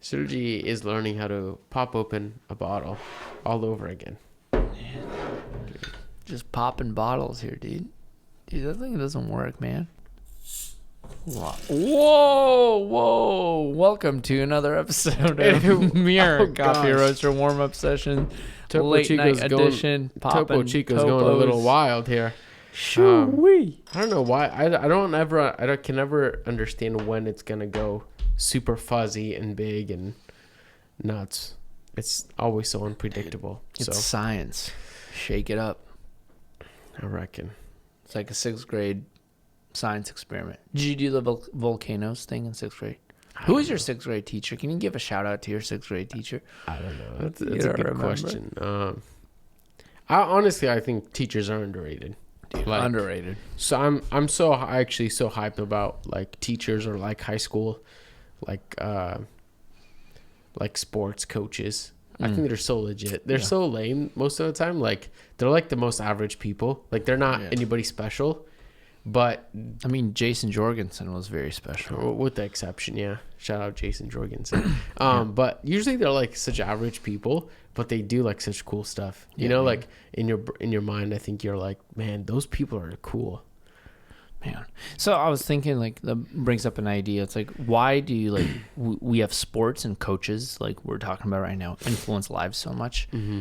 Sergi is learning how to pop open a bottle all over again. Just popping bottles here, dude. Dude, that thing doesn't work, man. Whoa. Welcome to another episode of Mirror Coffee Roaster Warm-Up Session. Topo Late Chico's night going, edition. Topo Chico's going a little wild here. Shoo-wee. I don't know why. I can never understand when it's going to go super fuzzy and big and nuts. It's always so unpredictable. It's science. Shake it up. I reckon. It's like a 6th grade science experiment. Did you do the volcanoes thing in 6th grade? Who was your 6th grade teacher? Can you give a shout out to your 6th grade teacher? I don't know. That's a good question. I think teachers are underrated. Dude, underrated. So I'm actually so hyped about like teachers or like high school, like sports coaches. I think they're so legit. They're so lame most of the time. Like they're like the most average people. Like they're not anybody special. But I mean, Jason Jorgensen was very special. With the exception, yeah. Shout out Jason Jorgensen. But usually they're like such average people, but they do like such cool stuff. You know, like in your mind, I think you're like, man, those people are cool. Man. So I was thinking, like, that brings up an idea. It's like, why do you like we have sports and coaches like we're talking about right now influence lives so much? Mm-hmm.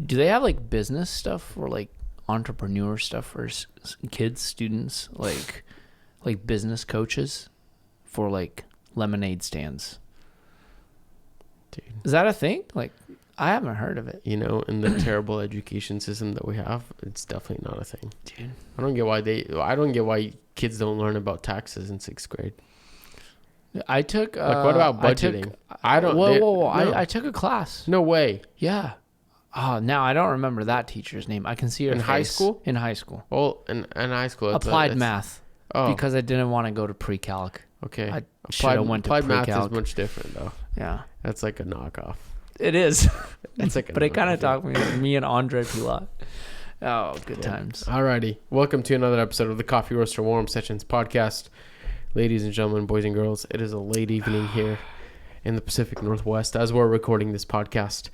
Do they have like business stuff or like entrepreneur stuff for kids, students, like business coaches for like lemonade stands? Dude, is that a thing? Like, I haven't heard of it. You know, in the terrible education system that we have, it's definitely not a thing. Dude, I don't get why kids don't learn about taxes in 6th grade. I took like, what about budgeting? I took a class. No way. Yeah. Oh, now I don't remember that teacher's name. I can see her in face. high school. In high school. Well, in high school, applied math. Oh, because I didn't want to go to pre-calc. Okay. I applied math is much different though. Yeah. That's like a knockoff. It is. It's like, but it kind of taught me and Andre Pilat. Oh, good times. Alrighty, welcome to another episode of the Coffee Roaster Warm Sessions podcast, ladies and gentlemen, boys and girls. It is a late evening here in the Pacific Northwest as we're recording this podcast.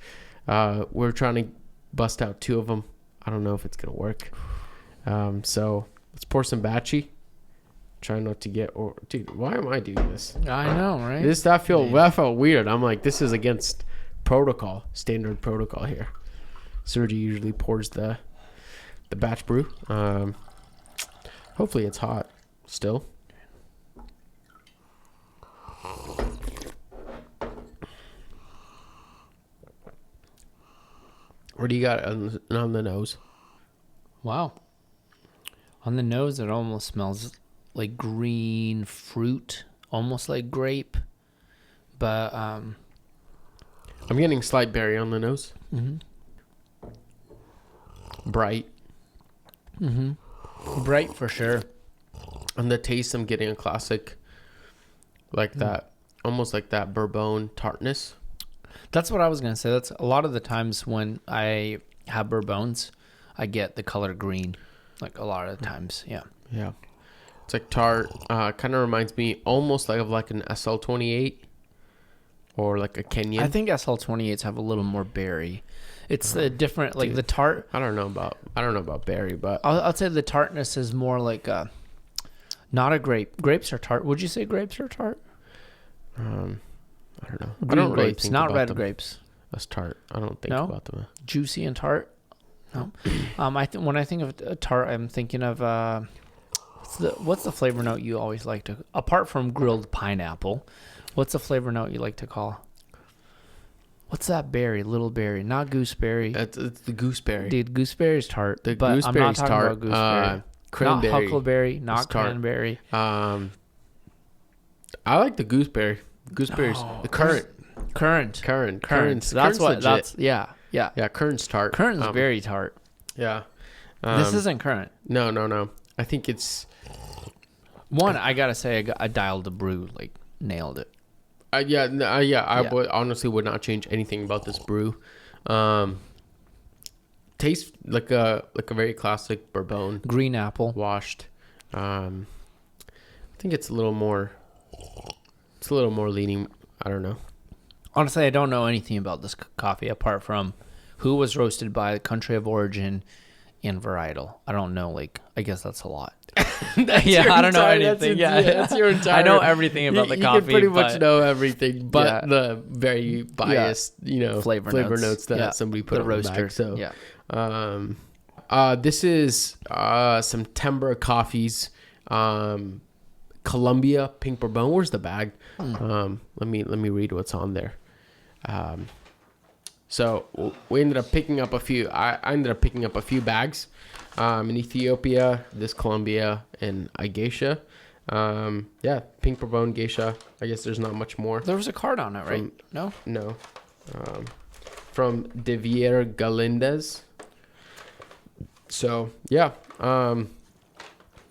We're trying to bust out 2 of them. I don't know if it's gonna work. So let's pour some batchy. Try not to get dude. Why am I doing this? I know, right? That felt weird. I'm like, this is against standard protocol here. Sergi usually pours the batch brew. Hopefully it's hot still. What do you got on the nose? Wow. On the nose, it almost smells like green fruit, almost like grape. But I'm getting slight berry on the nose. Mm-hmm. Bright. Mm-hmm. Bright for sure. On the taste, I'm getting a classic, like that, almost like that bourbon tartness. That's what I was going to say. That's a lot of the times when I have bourbons, I get the color green, like a lot of the times. Yeah. Yeah. It's like tart. Kind of reminds me almost like an SL28 or like a Kenyan. I think SL28s have a little more berry. It's a different, like, dude, the tart. I don't know about berry, but I'll say the tartness is more like not a grape. Grapes are tart. Would you say grapes are tart? I don't know. Green I don't really grapes, think not about red them grapes. as tart. I don't think about them. Juicy and tart. No. When I think of a tart, I'm thinking of what's the flavor note you always like to, apart from grilled pineapple? What's the flavor note you like to call? What's that berry? Little berry, not gooseberry. It's the gooseberry. Dude, gooseberry's tart. The but I'm not talking tart. about gooseberry. Cranberry. Not huckleberry, not cranberry. I like the gooseberry. Gooseberries. The currant. That's what. That's yeah. Currant's tart. Currant's very tart. Yeah. This isn't currant. No. I think it's one. I gotta say, I dialed the brew, like nailed it. I honestly would not change anything about this brew. Tastes like a very classic bourbon. Green apple washed. I think it's a little more leaning. I don't know. Honestly, I don't know anything about this coffee apart from who was roasted by, country of origin, and varietal. I don't know. Like, I guess that's a lot. I don't know anything. That's your entire. I know everything about the coffee. You can pretty much know everything, but the very biased, flavor notes that somebody put the on roaster. The bag. So, this is some Timber Coffees, Columbia Pink Bourbon. Where's the bag? Let me read what's on there. So we ended up picking up a few. I ended up picking up a few bags. In Ethiopia, this Colombia, and Geisha. Pink Bourbon, Geisha. I guess there's not much more. There was a card on it, right? No? No. From Devier Galindez. So,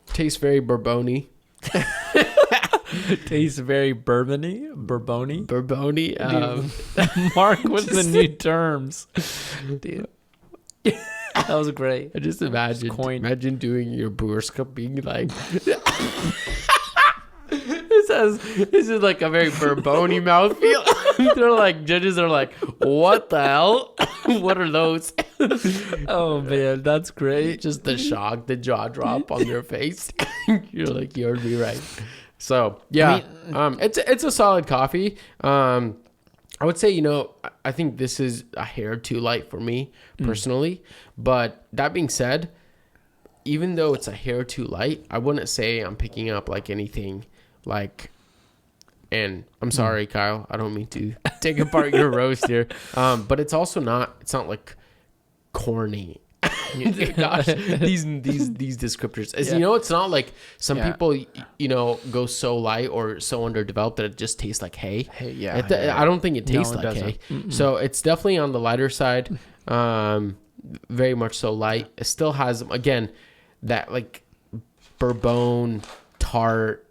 tastes very bourbony. Tastes very bourbony. Bourbony. Mark with the new terms. Dude. That was great. I just imagine doing your Brewers Cup being like, this is like a very bourbony mouthfeel. They're like, judges are like, what the hell? What are those? Oh man, that's great. Just the shock, the jaw drop on their face. You're like, you heard me right. So it's a solid coffee. I would say, I think this is a hair too light for me personally. But that being said, even though it's a hair too light, I wouldn't say I'm picking up like anything like, and I'm sorry, Kyle, I don't mean to take apart your roast here. But it's not like corny. Gosh, these descriptors. It's not like some people, go so light or so underdeveloped that it just tastes like hay. I don't think it tastes like hay. So it's definitely on the lighter side. Very much so light. It still has, again, that like bourbon, tart,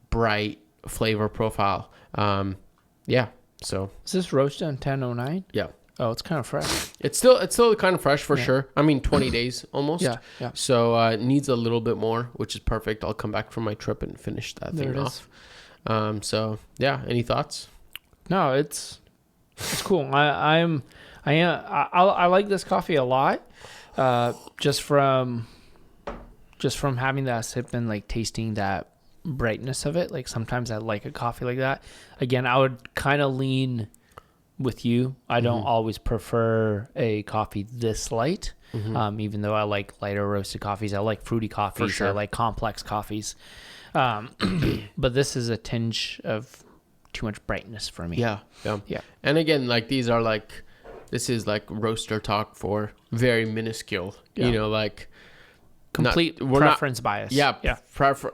bright flavor profile. So is this roasted on 1009? Yeah. Oh, it's kind of fresh. It's still kind of fresh for sure. I mean, 20 days almost. Yeah. So it needs a little bit more, which is perfect. I'll come back from my trip and finish that thing off. Any thoughts? No, it's cool. I like this coffee a lot. Just from having that sip and like tasting that brightness of it. Like sometimes I like a coffee like that. Again, I would kind of lean with you. I don't always prefer a coffee this light. Even though I like lighter roasted coffees, I like fruity coffees. Sure. I like complex coffees. But this is a tinge of too much brightness for me. Yeah. And again, like this is like roaster talk for very minuscule. Like complete preference bias. Yeah.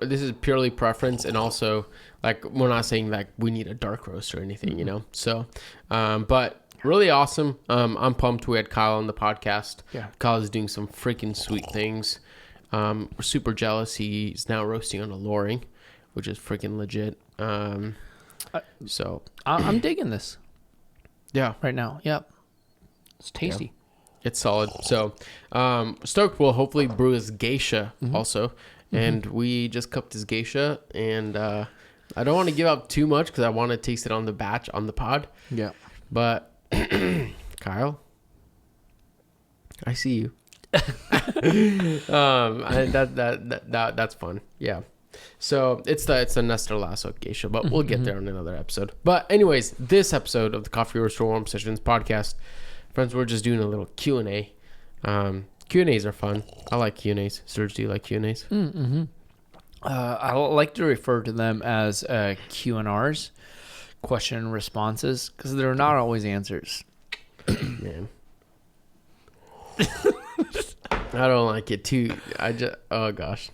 This is purely preference, and also like we're not saying like we need a dark roast or anything, So, but really awesome. I'm pumped. We had Kyle on the podcast. Yeah, Kyle is doing some freaking sweet things. We're super jealous. He's now roasting on a Loring, which is freaking legit. So I'm digging this. Yeah, right now. Yep, it's tasty. Yeah. It's solid. So, stoked. We'll hopefully brew his geisha also. And we just cupped his geisha, and I don't want to give out too much because I want to taste it on the batch on the pod. Yeah. But Kyle, I see you. That's fun. Yeah. So it's the Nestor Lasso geisha, but we'll get there on another episode. But anyways, this episode of the Coffee Roaster Warm Sessions podcast, friends, we're just doing a little Q&A. Q&As are fun. I like Q&As. Serge, do you like Q&As? I like to refer to them as Q&Rs, question and responses, because they're not always answers. Man. I don't like it too. Oh gosh.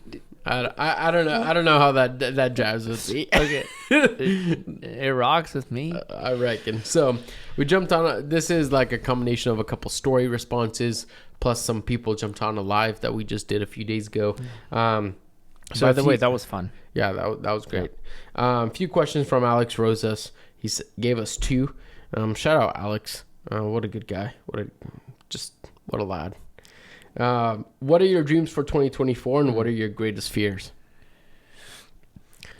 I don't know. I don't know how that jives with me. Okay. It rocks with me. I reckon. So we jumped on. This is like a combination of a couple story responses plus some people jumped on a live that we just did a few days ago. So by the way, that was fun. Yeah, that was great. A few questions from Alex Rosas. He gave us 2. Shout out Alex. What a good guy. What a lad. What are your dreams for 2024 and what are your greatest fears?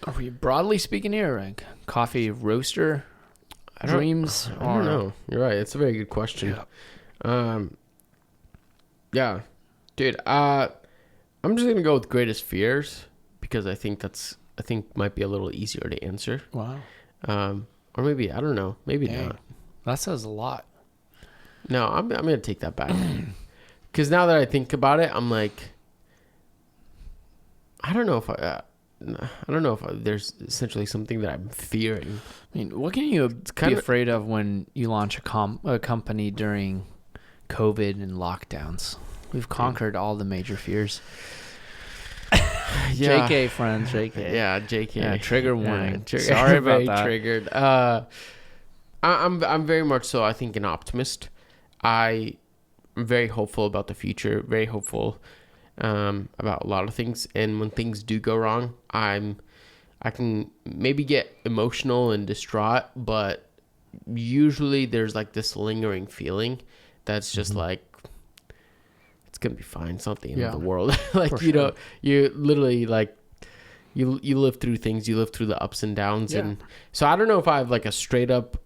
Are we broadly speaking here, like coffee roaster? dreams? I don't know. You're right. It's a very good question. Yeah, dude. I'm just gonna go with greatest fears because I think might be a little easier to answer. Wow. Or maybe I don't know. Maybe not. That says a lot. No, I'm gonna take that back. Because now that I think about it, I'm like, I don't know if there's essentially something that I'm fearing. I mean, what can you be afraid of when you launch a company during COVID and lockdowns? We've conquered all the major fears. Yeah. JK, friends, JK. Yeah, JK. Yeah, trigger warning. Yeah, Sorry about that. Triggered. I'm very much so, I think, an optimist. I'm very hopeful about the future, very hopeful about a lot of things. And when things do go wrong, I can maybe get emotional and distraught, but usually there's like this lingering feeling that's just like, it's gonna be fine. It's not the end of the world. Like, you know, you literally like you live through things, you live through the ups and downs. And so I don't know if I have like a straight up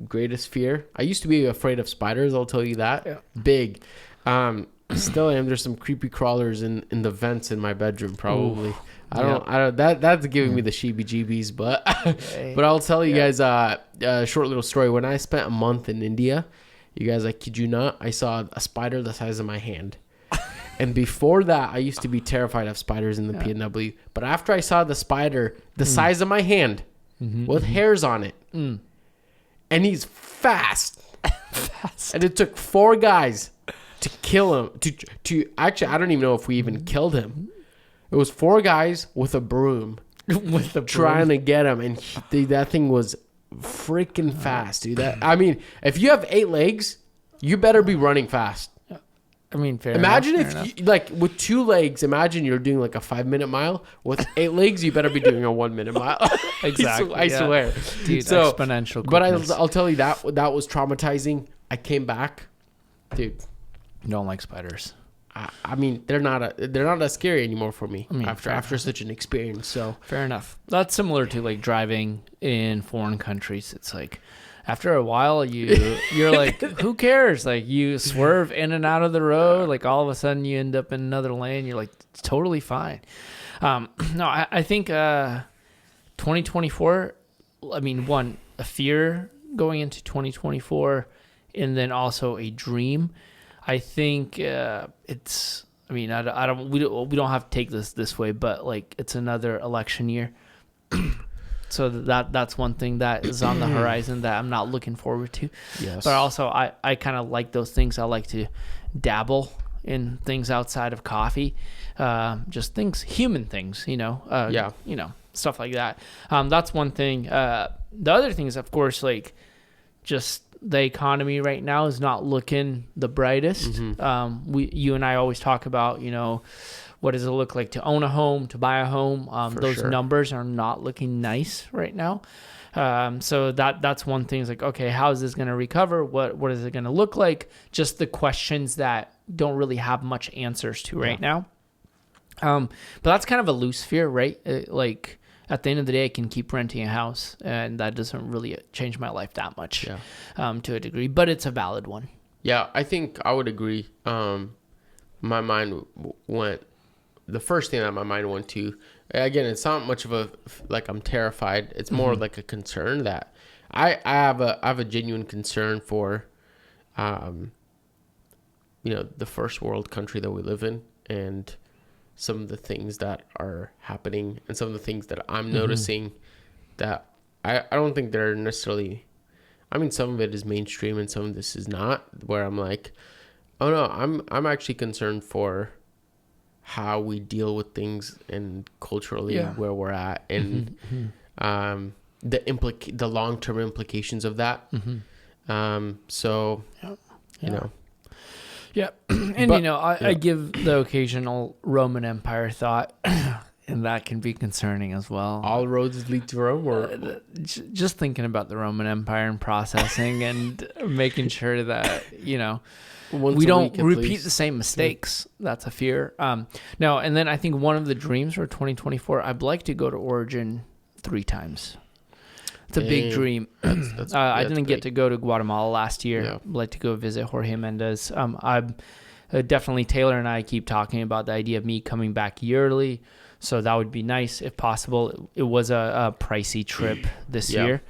greatest fear. I used to be afraid of spiders, I'll tell you that. Big. Still am. There's some creepy crawlers in the vents in my bedroom probably. Ooh. I don't that's giving me the sheebie-jeebies, but but I'll tell you guys a short little story. When I spent a month in India, you guys, I kid you not, I saw a spider the size of my hand. And before that, I used to be terrified of spiders in the PNW. But after I saw the spider the size of my hand with hairs on it, and he's fast. And it took 4 guys to kill him. To actually, I don't even know if we even killed him. It was 4 guys with a broom. Trying to get him. And that thing was freaking fast, dude. I mean, if you have 8 legs, you better be running fast. I mean, fair imagine enough, if you, like, with 2 legs, imagine you're doing like a 5-minute mile. With 8 legs, you better be doing a 1-minute mile. Exactly. I swear. Dude, so, exponential quickness. But I'll tell you that was traumatizing. I came back, dude. You don't like spiders. I mean, they're not as scary anymore for me after such an experience. So fair enough. That's similar to like driving in foreign countries. It's like after a while you're like, who cares? Like you swerve in and out of the road. Like all of a sudden you end up in another lane. You're like, it's totally fine. No, I think 2024. I mean, one, a fear going into 2024, and then also a dream. I think it's. I mean, I don't. We don't have to take this way, but like it's another election year, so that's one thing that is on the horizon that I'm not looking forward to. Yes. But also, I kind of like those things. I like to dabble in things outside of coffee, just things, human things. You know. You know, stuff like that. That's one thing. The other thing is, of course, like just. The economy right now is not looking the brightest. You and I always talk about, you know, what does it look like to own a home, to buy a home? Those numbers are not looking nice right now. So that's one thing. Is like, okay, how is this going to recover? What is it going to look like? Just the questions that don't really have much answers to right now. But that's kind of a loose fear, right? Like. At the end of the day, I can keep renting a house, and that doesn't really change my life that much to a degree, but it's a valid one. Yeah, I think I would agree. My mind went, the first thing that my mind went to, again, it's not much of a, like I'm terrified. It's more like a concern that I have a genuine concern for, you know, the first world country that we live in, and some of the things that are happening and some of the things that I'm noticing that I don't think they're necessarily, I mean, some of it is mainstream and some of this is not, where I'm like, oh no, I'm actually concerned for how we deal with things and culturally where we're at and the long-term implications of that. So, you know. Yeah, and but, you know, I give the occasional Roman Empire thought, and that can be concerning as well. All roads lead to Rome, or just thinking about the Roman Empire and processing and making sure that, you know, we don't repeat the same mistakes. That's a fear. No, and then I think one of the dreams for 2024, I'd like to go to Origin 3 times. It's a big dream. I didn't get big. to go to Guatemala last year. Yeah. I'd like to go visit Jorge Mendez. I'm definitely, Taylor and I keep talking about the idea of me coming back yearly. So that would be nice if possible. It was a pricey trip this year.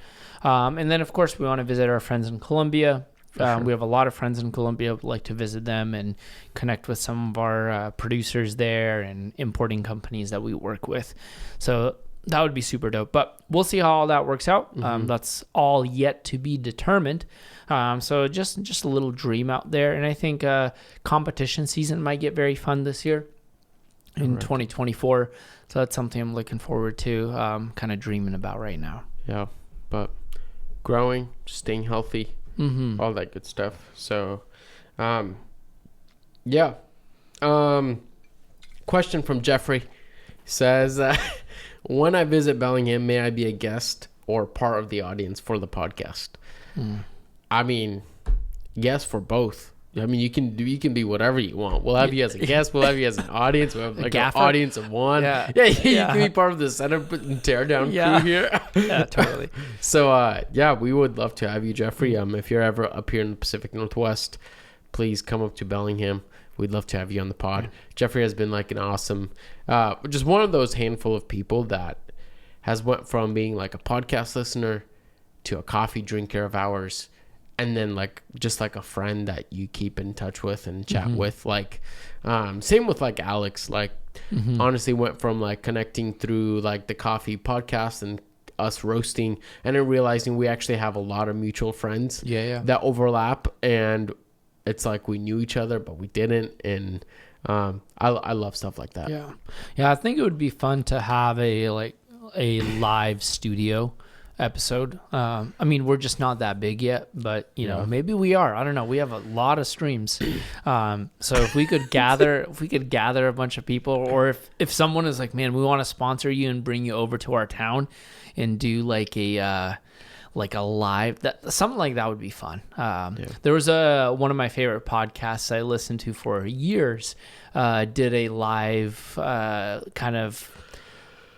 And then, of course, we want to visit our friends in Colombia. Sure. We have a lot of friends in Colombia. We'd like to visit them and connect with some of our producers there and importing companies that we work with. So that would be super dope. But we'll see how all that works out. That's all yet to be determined. So just a little dream out there. And I think competition season might get very fun this year in 2024. So that's something I'm looking forward to, kind of dreaming about right now. Yeah, but growing, staying healthy, all that good stuff. So, yeah. Question from Jeffrey says, when I visit Bellingham, may I be a guest or part of the audience for the podcast? I mean, yes, for both. I mean, you can be whatever you want. We'll have you as a guest. We'll have you as an audience. We'll have like an audience of one. Yeah. You can be part of the setup and tear down crew here. Yeah, totally. So, we would love to have you, Jeffrey. If you're ever up here in the Pacific Northwest, please come up to Bellingham. We'd love to have you on the pod. Jeffrey has been like an awesome, just one of those handful of people that has went from being like a podcast listener to a coffee drinker of ours. And then like just like a friend that you keep in touch with and chat with, like same with like Alex, like honestly went from like connecting through like the coffee podcast and us roasting, and then realizing we actually have a lot of mutual friends that overlap, and it's like we knew each other but we didn't, and I love stuff like that. I think it would be fun to have a live studio episode. I mean, we're just not that big yet, but you know, maybe we are. I don't know. We have a lot of streams. So if we could gather a bunch of people, or if someone is like, man, we want to sponsor you and bring you over to our town and do like a live, something like that would be fun. There was one of my favorite podcasts I listened to for years, did a live kind of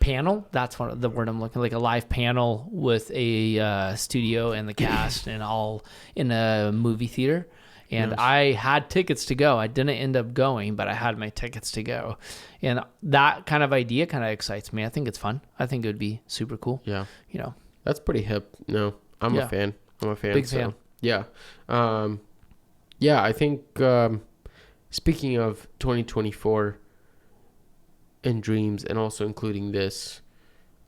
panel. That's the word I'm looking, like a live panel with a studio and the cast and all in a movie theater. And I had tickets to go. I didn't end up going, but I had my tickets to go. And that kind of idea kind of excites me. I think it's fun. I think it would be super cool. Yeah. You know, that's pretty hip. No, I'm a fan. Big fan. Yeah. I think, speaking of 2024 and dreams, and also including this,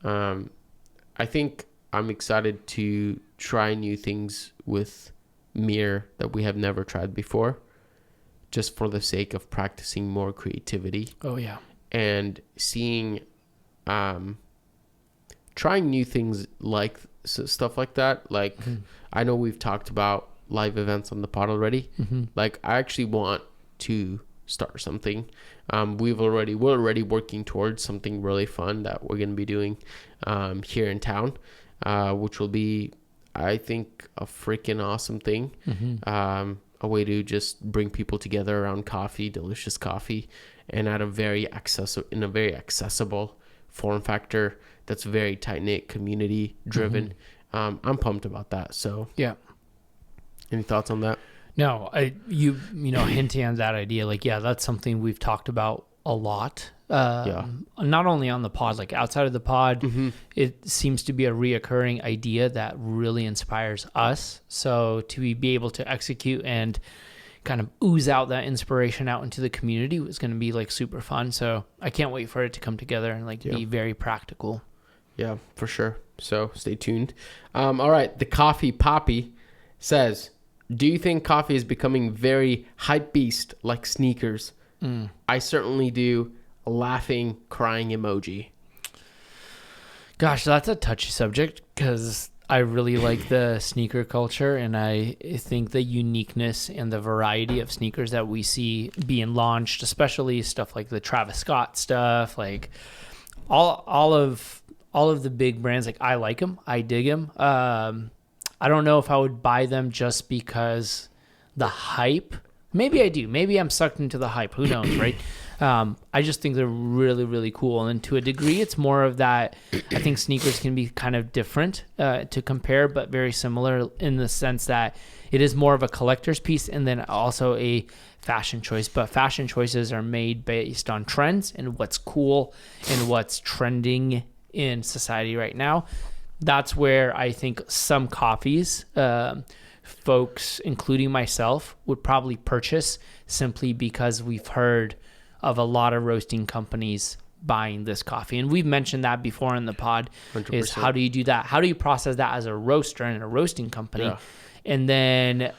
I think I'm excited to try new things with Mir that we have never tried before, just for the sake of practicing more creativity. And seeing, trying new things like stuff like that. Like I know we've talked about live events on the pod already. Like I actually want to start something. We're already working towards something really fun that we're going to be doing here in town, which will be, I think, a freaking awesome thing. A way to just bring people together around coffee, delicious coffee, and at a very accessible form factor that's very tight-knit, community driven. I'm pumped about that. So any thoughts on that? No, you know, hinting on that idea, like, that's something we've talked about a lot. Not only on the pod, like outside of the pod, it seems to be a reoccurring idea that really inspires us. So to be able to execute and kind of ooze out that inspiration out into the community was going to be like super fun. So I can't wait for it to come together and like be very practical. Yeah, for sure. So stay tuned. All right. The Coffee Poppy says, do you think coffee is becoming very hype beast like sneakers? I certainly do. Laughing, crying emoji. Gosh, that's a touchy subject because I really like the sneaker culture, and I think the uniqueness and the variety of sneakers that we see being launched, especially stuff like the Travis Scott stuff, like all of the big brands, like I like them, I dig them. I don't know if I would buy them just because the hype. Maybe I do. Maybe I'm sucked into the hype. Who knows, right? I just think they're really, really cool. And to a degree, it's more of that. I think sneakers can be kind of different to compare, but very similar in the sense that it is more of a collector's piece and then also a fashion choice. But fashion choices are made based on trends and what's cool and what's trending in society right now. That's where I think some coffees, folks, including myself, would probably purchase simply because we've heard of a lot of roasting companies buying this coffee. And we've mentioned that before in the pod. 100%. Is how do you do that? How do you process that as a roaster and a roasting company? Yeah. And then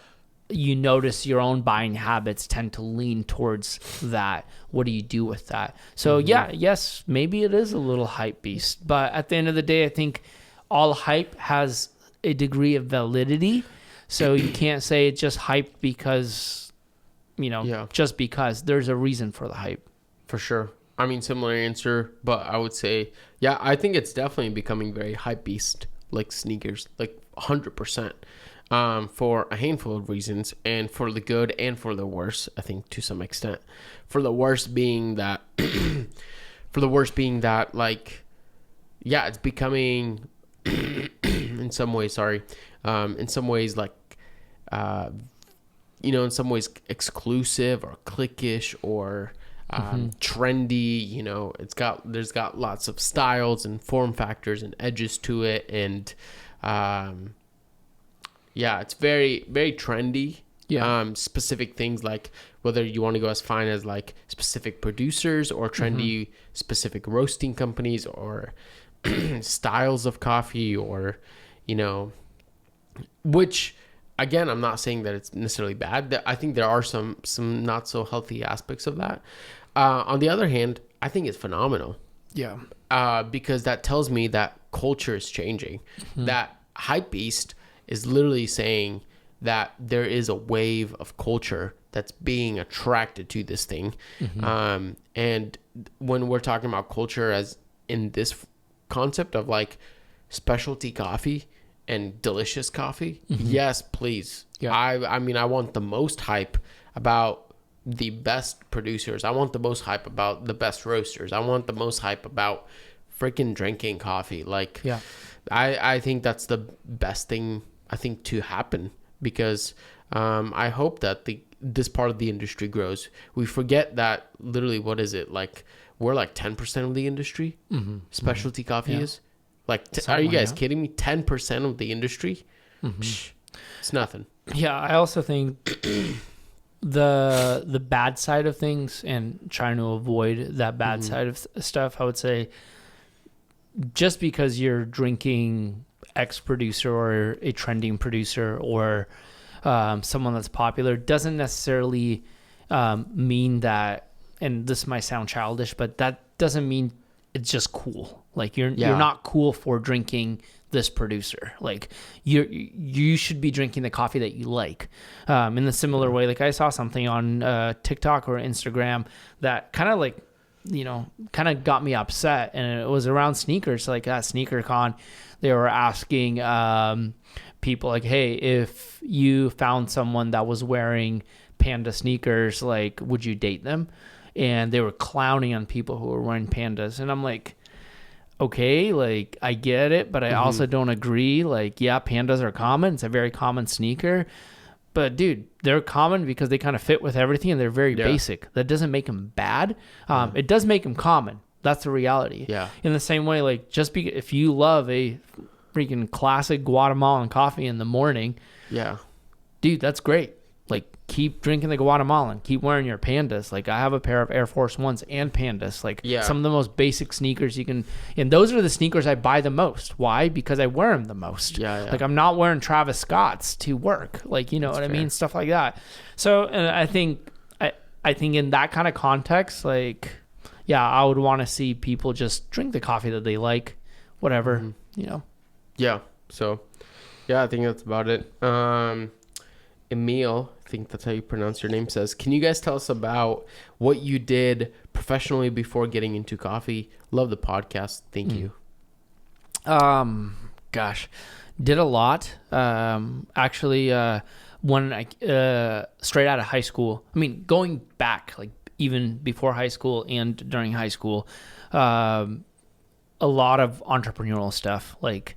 you notice your own buying habits tend to lean towards that. What do you do with that? So yes, maybe it is a little hype beast. But at the end of the day, I think all hype has a degree of validity. So you can't say it's just hype because, just because. There's a reason for the hype. For sure. I mean, similar answer, but I would say, yeah, I think it's definitely becoming very hype beast, like sneakers, like 100%, for a handful of reasons, and for the good and for the worse, I think, to some extent. For the worst being that, like, yeah, it's becoming, in some ways, like, in some ways exclusive or cliquish or trendy. There's got lots of styles and form factors and edges to it, and it's very, very trendy. Specific things, like whether you want to go as fine as like specific producers or trendy specific roasting companies or styles of coffee, or which, again, I'm not saying that it's necessarily bad. I think there are some not so healthy aspects of that. On the other hand, I think it's phenomenal. Yeah. Because that tells me that culture is changing. That hypebeast is literally saying that there is a wave of culture that's being attracted to this thing. And when we're talking about culture as in this concept of like specialty coffee and delicious coffee, yes, please. Yeah. I mean, I want the most hype about the best producers. I want the most hype about the best roasters. I want the most hype about freaking drinking coffee. Like, yeah, I think that's the best thing, I think, to happen, because I hope that this part of the industry grows. We forget that literally, what is it? Like, we're like 10% of the industry. Specialty coffee is. Like, are you guys kidding me? 10% of the industry? Psh, it's nothing. Yeah, I also think the bad side of things, and trying to avoid that bad side of stuff, I would say, just because you're drinking X producer or a trending producer or someone that's popular doesn't necessarily mean that, and this might sound childish, but that doesn't mean it's just cool. Like, you're not cool for drinking this producer. Like, you should be drinking the coffee that you like. In the similar way, like, I saw something on TikTok or Instagram that kind of like, kind of got me upset, and it was around sneakers. Like, at SneakerCon, they were asking people, like, hey, if you found someone that was wearing Panda sneakers, like, would you date them? And they were clowning on people who were wearing Pandas. And I'm like, okay, like, I get it, but I also don't agree. Like, yeah, Pandas are common. It's a very common sneaker. But, dude, they're common because they kind of fit with everything, and they're very basic. That doesn't make them bad. It does make them common. That's the reality. Yeah. In the same way, like, if you love a freaking classic Guatemalan coffee in the morning, dude, that's great. Like, keep drinking the Guatemalan. Keep wearing your Pandas. Like, I have a pair of Air Force Ones and Pandas. Like, some of the most basic sneakers you can. And those are the sneakers I buy the most. Why? Because I wear them the most. Like, I'm not wearing Travis Scott's to work. Like, you know what I mean? Stuff like that. So, and I think in that kind of context, like, I would want to see people just drink the coffee that they like, whatever, Yeah. So, I think that's about it. Emil, I think that's how you pronounce your name, says, can you guys tell us about what you did professionally before getting into coffee? Love the podcast. Thank you. Gosh, did a lot. Actually, when I straight out of high school, I mean, going back, like, even before high school and during high school, a lot of entrepreneurial stuff. Like,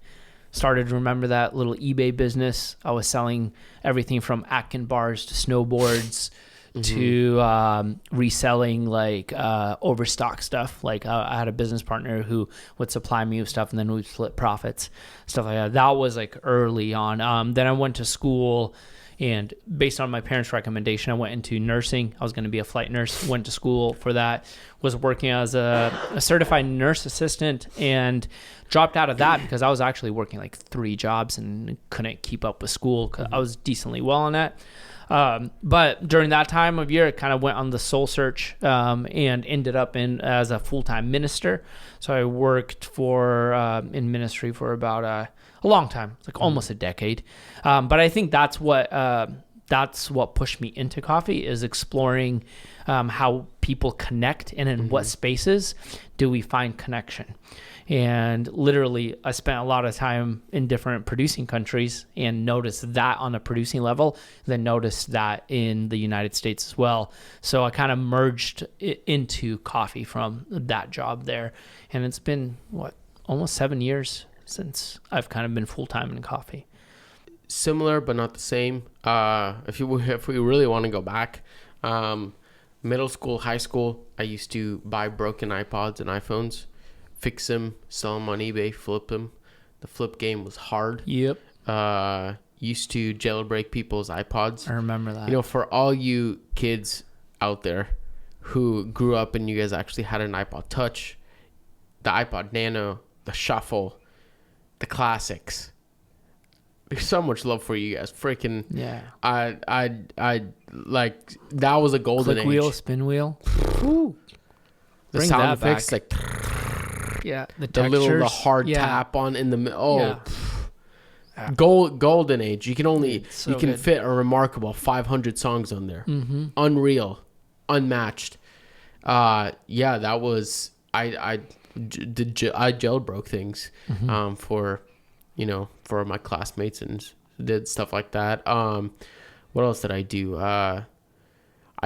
started to remember that little eBay business. I was selling everything from Atkin bars to snowboards to reselling like overstock stuff. Like I had a business partner who would supply me with stuff, and then we'd split profits, stuff like that. That was like early on. Then I went to school, and based on my parents' recommendation, I went into nursing. I was going to be a flight nurse. Went to school for that. Was working as a certified nurse assistant, and dropped out of that because I was actually working like 3 jobs and couldn't keep up with school. 'Cause I was decently well on that. But during that time of year, I kind of went on the soul search and ended up as a full-time minister. So I worked in ministry for about a long time, like almost a decade. But I think that's what pushed me into coffee, is exploring how people connect, and in what spaces do we find connection. And literally, I spent a lot of time in different producing countries and noticed that on a producing level, then noticed that in the United States as well. So I kind of merged it into coffee from that job there. And it's been, almost 7 years since I've kind of been full-time in coffee. Similar, but not the same. If we really want to go back, middle school, high school, I used to buy broken iPods and iPhones, fix them, sell them on eBay, flip them. The flip game was hard. Yep. Used to jailbreak people's iPods. I remember that. You know, for all you kids out there who grew up and you guys actually had an iPod Touch, the iPod Nano, the Shuffle, the classics. There's so much love for you guys. Freaking yeah. I like, that was a golden Click age. wheel, spin wheel. Ooh. The Bring sound that effects, back. like Yeah, the hard tap on in the golden age. You can fit a remarkable 500 songs on there. Unreal, unmatched. That was I jailbroke things for my classmates and did stuff like that. What else did I do? I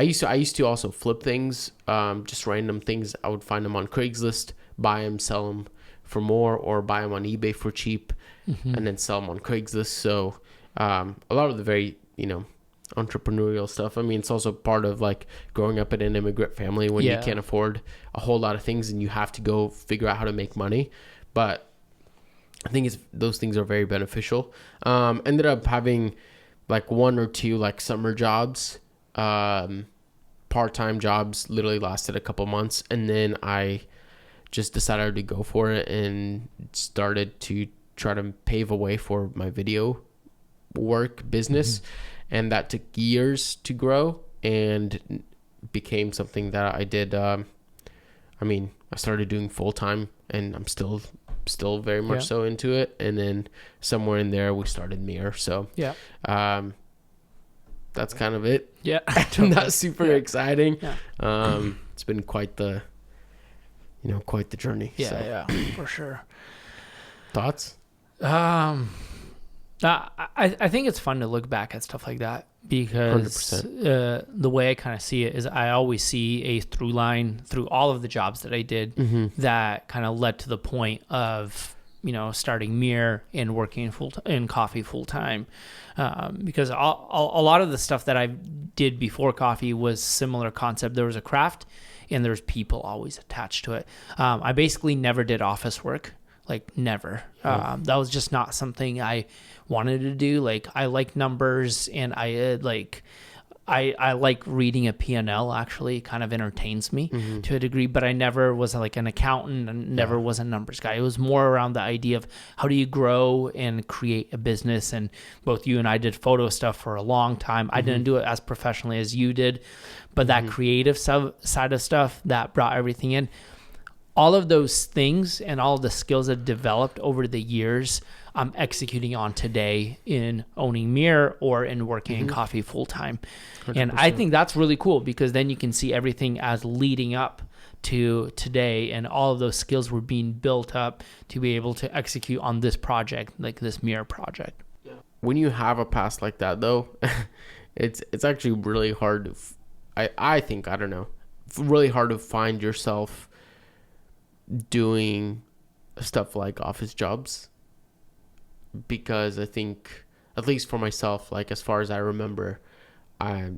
used to also flip things, just random things. I would find them on Craigslist, buy them, sell them for more, or buy them on eBay for cheap, and then sell them on Craigslist. So a lot of the very entrepreneurial stuff. I mean, it's also part of like growing up in an immigrant family when you can't afford a whole lot of things and you have to go figure out how to make money. But I think those things are very beneficial. Ended up having like 1 or 2 like summer jobs, part-time jobs, literally lasted a couple months, and then I just decided to go for it and started to try to pave a way for my video work business. And that took years to grow and became something that I did. I started doing full-time, and I'm still very much so into it. And then somewhere in there we started Mirror. So that's kind of it. Yeah. Not super exciting. Yeah. It's been quite the journey. Yeah, for sure. Thoughts? I think it's fun to look back at stuff like that, because the way I kind of see it is I always see a through line through all of the jobs that I did that kind of led to the point of starting Mirror and working in coffee full time, because a lot of the stuff that I did before coffee was similar concept. There was a craft and there's people always attached to it. I basically never did office work. Like never. That was just not something I wanted to do. Like I like numbers, and I like reading a P&L. Actually, kind of entertains me to a degree. But I never was like an accountant, and never was a numbers guy. It was more around the idea of how do you grow and create a business. And both you and I did photo stuff for a long time. I didn't do it as professionally as you did, but that creative side of stuff that brought everything in. All of those things and all of the skills I've developed over the years, I'm executing on today in owning Mirror or in working in coffee full time. And I think that's really cool, because then you can see everything as leading up to today, and all of those skills were being built up to be able to execute on this project, like this Mirror project. Yeah. When you have a past like that, though, it's actually really hard to, I think, I don't know, really hard to find yourself doing stuff like office jobs, because I think, at least for myself, like as far as I remember, I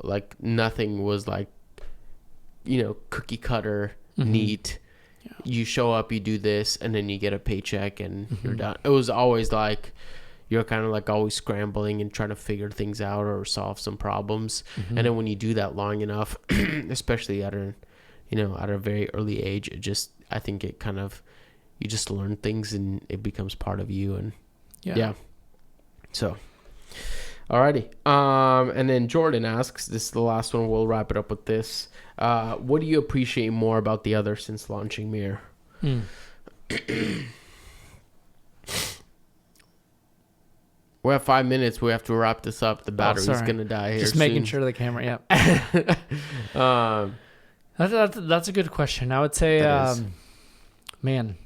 like nothing was like, cookie cutter, neat. Yeah. You show up, you do this, and then you get a paycheck and you're done. It was always like you're kind of like always scrambling and trying to figure things out or solve some problems. And then when you do that long enough, especially at a very early age, I think it kind of, you just learn things and it becomes part of you. And yeah. So, alrighty. And then Jordan asks, this is the last one. We'll wrap it up with this. What do you appreciate more about the other since launching Mirror? We have 5 minutes. We have to wrap this up. The battery's going to die here Just making sure the camera, That's a good question. I would say, man,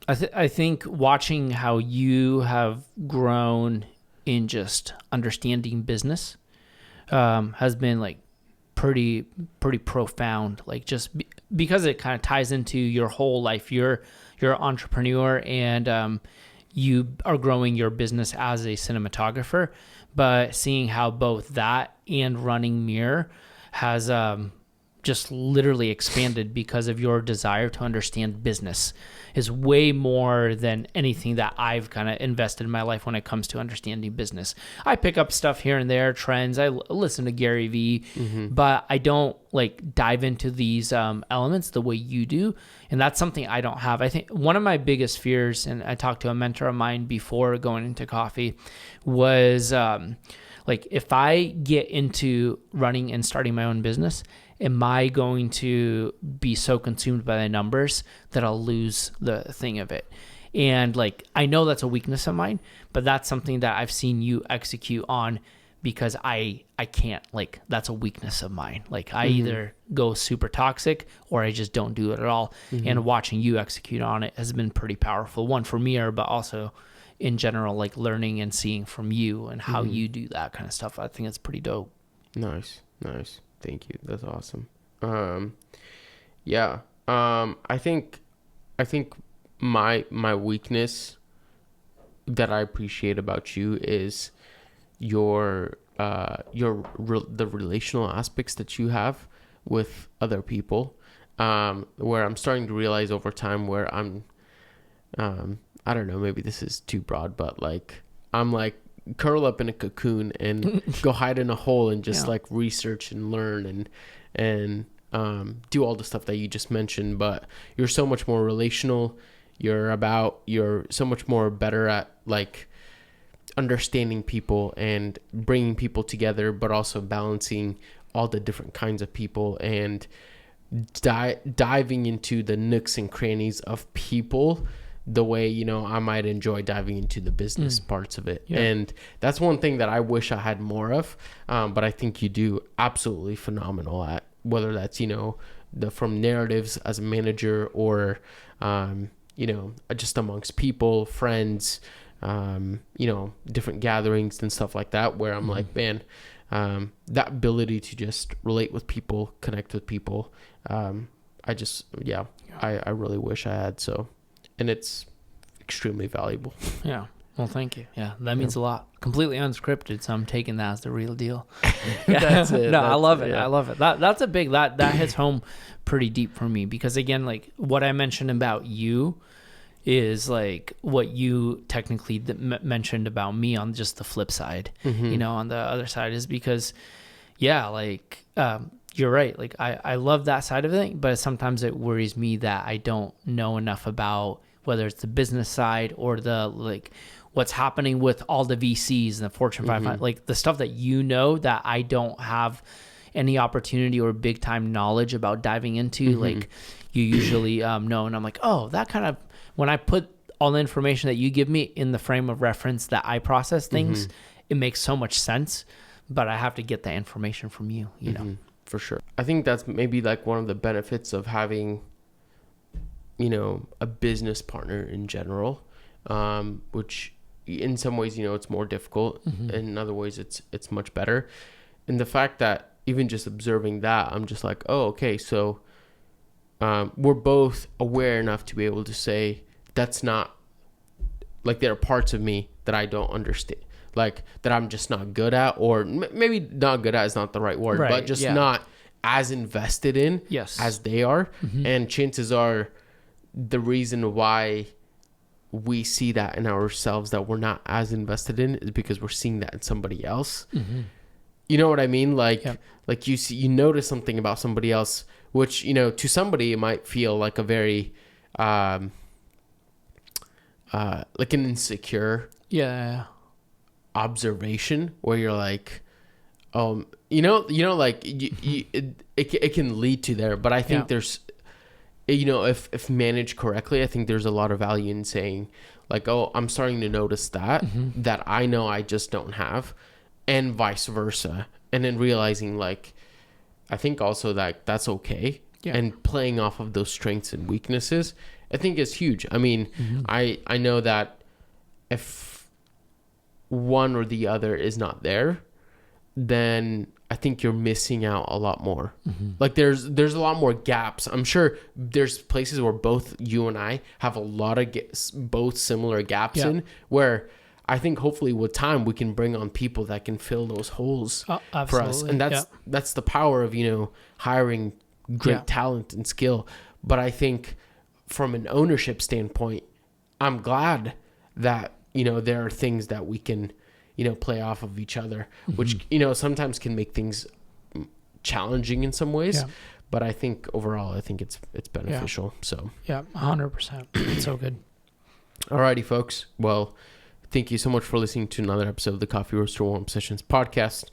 I think watching how you have grown in just understanding business has been like pretty profound. Like just because it kind of ties into your whole life. You're an entrepreneur and you are growing your business as a cinematographer, but seeing how both that and running Mirror has just literally expanded because of your desire to understand business is way more than anything that I've kind of invested in my life when it comes to understanding business. I pick up stuff here and there, trends. I listen to Gary Vee, but I don't like dive into these elements the way you do. And that's something I don't have. I think one of my biggest fears, and I talked to a mentor of mine before going into coffee, was like if I get into running and starting my own business, am I going to be so consumed by the numbers that I'll lose the thing of it? And like, I know that's a weakness of mine, but that's something that I've seen you execute on because I can't, like, that's a weakness of mine. Like I either go super toxic or I just don't do it at all. And watching you execute on it has been pretty powerful. One for me, but also in general, like learning and seeing from you and how you do that kind of stuff. I think it's pretty dope. Nice. Thank you. That's awesome. I think my weakness that I appreciate about you is the relational aspects that you have with other people. Where I'm starting to realize over time where I'm, I don't know, maybe this is too broad, but like I'm like curl up in a cocoon and go hide in a hole and just like research and learn and do all the stuff that you just mentioned. But you're so much more relational. You're so much more better at like understanding people and bringing people together, but also balancing all the different kinds of people and diving into the nooks and crannies of people the way, I might enjoy diving into the business parts of it. Yeah. And that's one thing that I wish I had more of. But I think you do absolutely phenomenal at, whether that's, from narratives as a manager or, just amongst people, friends, different gatherings and stuff like that, where I'm like, man, that ability to just relate with people, connect with people. I really wish I had. So, and it's extremely valuable. Yeah. Well, thank you. Yeah, that means a lot. Completely unscripted, so I'm taking that as the real deal. Yeah. That's it. No, I love it. Yeah. I love it. That's a big, that hits home pretty deep for me because, again, like what I mentioned about you is like what you technically mentioned about me on just the flip side, on the other side is because, you're right. Like I love that side of it, but sometimes it worries me that I don't know enough about whether it's the business side or the like what's happening with all the VCs and the Fortune 500, like the stuff that that I don't have any opportunity or big time knowledge about diving into. Like you usually know, and I'm like, oh, that kind of, when I put all the information that you give me in the frame of reference that I process things, it makes so much sense, but I have to get that information from you, you know. For sure. I think that's maybe like one of the benefits of having, a business partner in general, which in some ways, it's more difficult. In other ways, it's much better. And the fact that even just observing that, I'm just like, oh, okay, so we're both aware enough to be able to say that's not, like, there are parts of me that I don't understand, like, that I'm just not good at, or maybe not good at is not the right word, Right, but just yeah. not as invested in Yes. as they are. Mm-hmm. And chances are the reason why we see that in ourselves that we're not as invested in is because we're seeing that in somebody else. Mm-hmm. You know what I mean? Like, Yep. like you notice something about somebody else, which, you know, to somebody it might feel like a very, like an insecure Yeah. observation where you're like, like it can lead to there. But I think there's, you know, if managed correctly, I think there's a lot of value in saying like, oh, I'm starting to notice that I know I just don't have, and vice versa. And then realizing like, I think also that that's okay. Yeah. And playing off of those strengths and weaknesses, I think is huge. I mean, I know that if one or the other is not there, then I think you're missing out a lot more. Like there's a lot more gaps. I'm sure there's places where both you and I have a lot of both similar gaps in, where I think hopefully with time we can bring on people that can fill those holes for us. And that's the power of, you know, hiring great talent and skill. But I think from an ownership standpoint, I'm glad that, you know, there are things that we can, you know, play off of each other, which, you know, sometimes can make things challenging in some ways. But I think overall, I think it's beneficial. So 100%. It's so good. Alrighty, folks. Well, thank you so much for listening to another episode of the Coffee Roaster Warm Sessions podcast.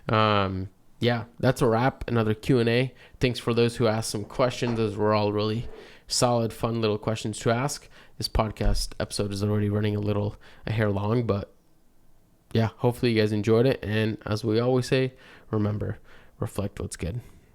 That's a wrap. Another Q&A. Thanks for those who asked some questions. Those were all really solid, fun little questions to ask. This podcast episode is already running a hair long, but yeah, hopefully you guys enjoyed it. And as we always say, remember, reflect what's good.